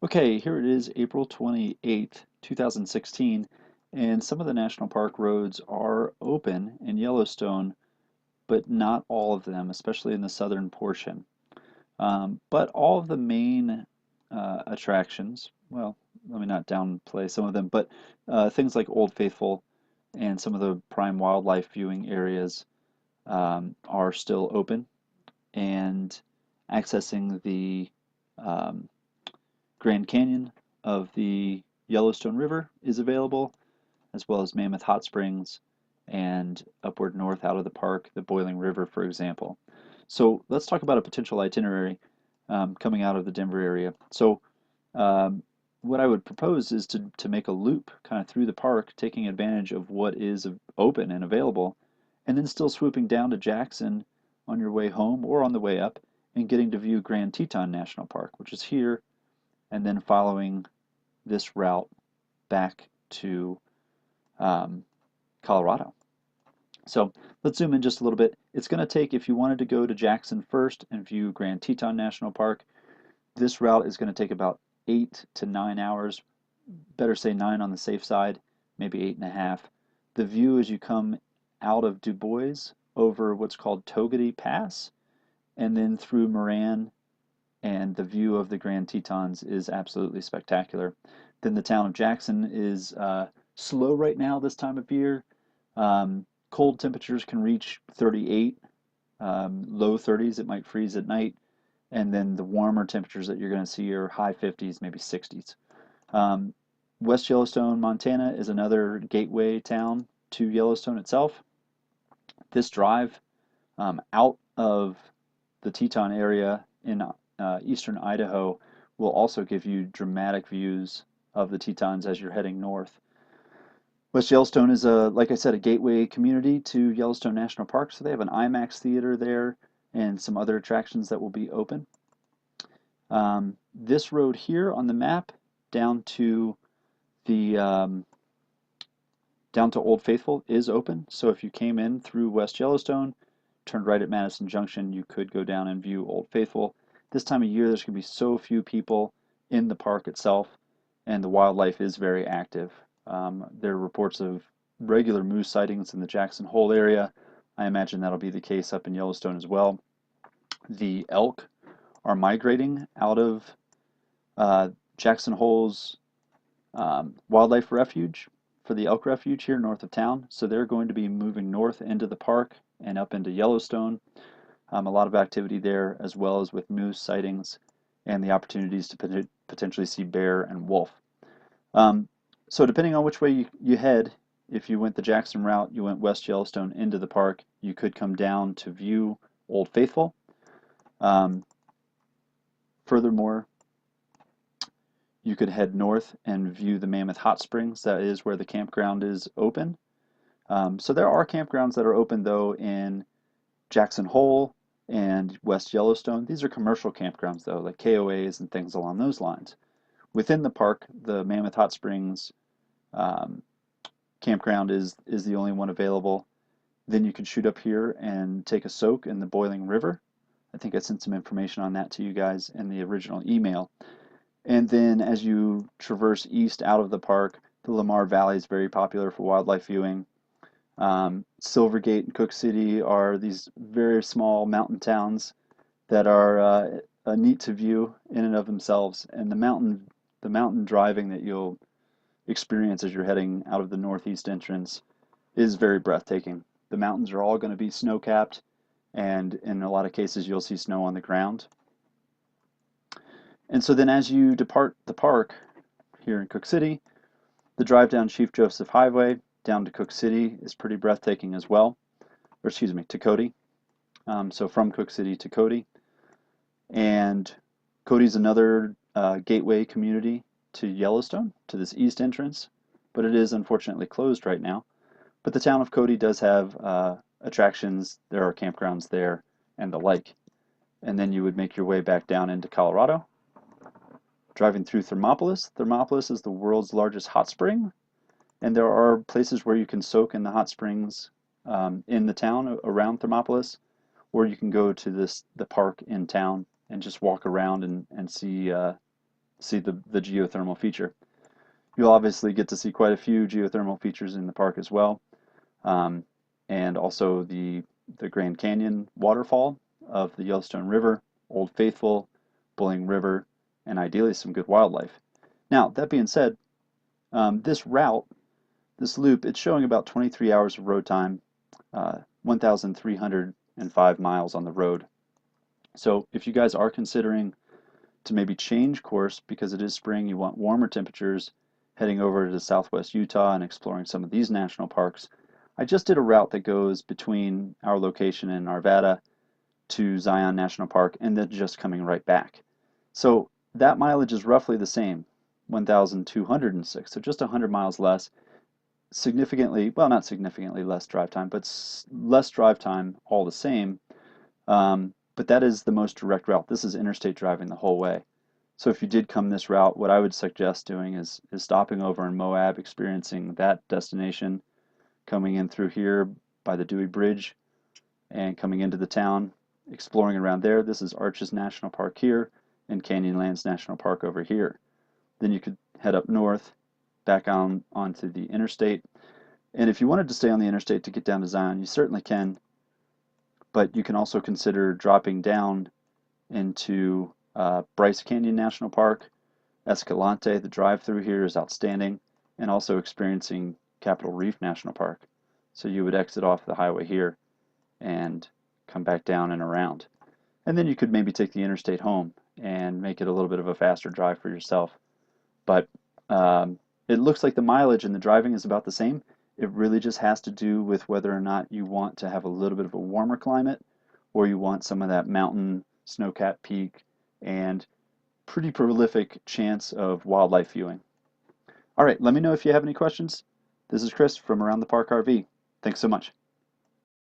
Okay, here it is, April 28th, 2016, and some of the national park roads are open in Yellowstone, but not all of them, especially in the southern portion. But all of the main attractions, well, let me not downplay some of them, but things like Old Faithful and some of the prime wildlife viewing areas are still open, and accessing the um, Grand Canyon of the Yellowstone River is available, as well as Mammoth Hot Springs and upward north out of the park, the Boiling River, for example. So let's talk about a potential itinerary coming out of the Denver area. So um, what I would propose is to make a loop kind of through the park, taking advantage of what is open and available, and then still swooping down to Jackson on your way home or on the way up and getting to view Grand Teton National Park, which is here, and then following this route back to um, Colorado. So let's zoom in just a little bit. It's going to take, if you wanted to go to Jackson first and view Grand Teton National Park, this route is going to take about 8 to 9 hours. Better say 9 on the safe side, maybe 8.5. The view as you come out of Du Bois over what's called Togety Pass and then through Moran, and the view of the Grand Tetons is absolutely spectacular. Then the town of Jackson is slow right now this time of year. Cold temperatures can reach 38, low 30s. It might freeze at night. And then the warmer temperatures that you're going to see are high 50s, maybe 60s. Um, West Yellowstone, Montana is another gateway town to Yellowstone itself. This drive out of the Teton area in eastern Idaho will also give you dramatic views of the Tetons as you're heading north. West Yellowstone is like I said, a gateway community to Yellowstone National Park, so they have an IMAX theater there and some other attractions that will be open. This road here on the map down to the down to Old Faithful is open. So if you came in through West Yellowstone, turned right at Madison Junction, you could go down and view Old Faithful. This time of year, there's going to be so few people in the park itself, and the wildlife is very active. There are reports of regular moose sightings in the Jackson Hole area. I imagine that'll be the case up in Yellowstone as well. The elk are migrating out of Jackson Hole's wildlife refuge for the elk refuge here north of town. So they're going to be moving north into the park and up into Yellowstone. A lot of activity there, as well as with moose sightings and the opportunities to potentially see bear and wolf. Um, so depending on which way you head, if you went the Jackson route, you went West Yellowstone into the park, you could come down to view Old Faithful. Um, Furthermore, you could head north and view the Mammoth Hot Springs. That is where the campground is open. So there are campgrounds that are open though in Jackson Hole and West Yellowstone. These are commercial campgrounds though, like KOAs and things along those lines. Within the park, the Mammoth Hot Springs um, campground is the only one available. Then you can shoot up here and take a soak in the boiling river. I think I sent some information on that to you guys in the original email. And then as you traverse east out of the park, the Lamar Valley is very popular for wildlife viewing. Silver Gate and Cooke City are these very small mountain towns that are neat to view in and of themselves. And the mountain driving that you'll experience as you're heading out of the northeast entrance is very breathtaking. The mountains are all going to be snow-capped, and in a lot of cases you'll see snow on the ground. And so then as you depart the park here in Cooke City, the drive down Chief Joseph Highway down to Cooke City is pretty breathtaking as well. Or excuse me, to Cody. So from Cooke City to Cody. And Cody's another gateway community to Yellowstone, to this east entrance, but it is unfortunately closed right now. But the town of Cody does have attractions, there are campgrounds there, and the like. And then you would make your way back down into Colorado, driving through Thermopolis. Thermopolis is the world's largest hot spring, and there are places where you can soak in the hot springs in the town around Thermopolis, or you can go to the park in town and just walk around and see see the geothermal feature. You'll obviously get to see quite a few geothermal features in the park as well, um, and also the Grand Canyon waterfall of the Yellowstone River, Old Faithful, Bulling River, and ideally some good wildlife. Now, that being said, this route, this loop, it's showing about 23 hours of road time, 1,305 miles on the road. So if you guys are considering to maybe change course because it is spring, you want warmer temperatures, heading over to southwest Utah and exploring some of these national parks, I just did a route that goes between our location in Arvada to Zion National Park and then just coming right back. So that mileage is roughly the same, 1,206, so just 100 miles less, significantly, well, not significantly less drive time, but less drive time all the same. But that is the most direct route. This is interstate driving the whole way. So if you did come this route, what I would suggest doing is stopping over in Moab, experiencing that destination, coming in through here by the Dewey Bridge and coming into the town, exploring around there. This is Arches National Park here and Canyonlands National Park over here. Then you could head up north, back on onto the interstate. And if you wanted to stay on the interstate to get down to Zion, you certainly can, but you can also consider dropping down into Bryce Canyon National Park, Escalante. The drive through here is outstanding, and also experiencing Capitol Reef National Park. So you would exit off the highway here and come back down and around. And then you could maybe take the interstate home and make it a little bit of a faster drive for yourself. But it looks like the mileage and the driving is about the same. It really just has to do with whether or not you want to have a little bit of a warmer climate or you want some of that mountain, snow-capped peak, and pretty prolific chance of wildlife viewing. All right, let me know if you have any questions. This is Chris from Around the Park RV. Thanks so much.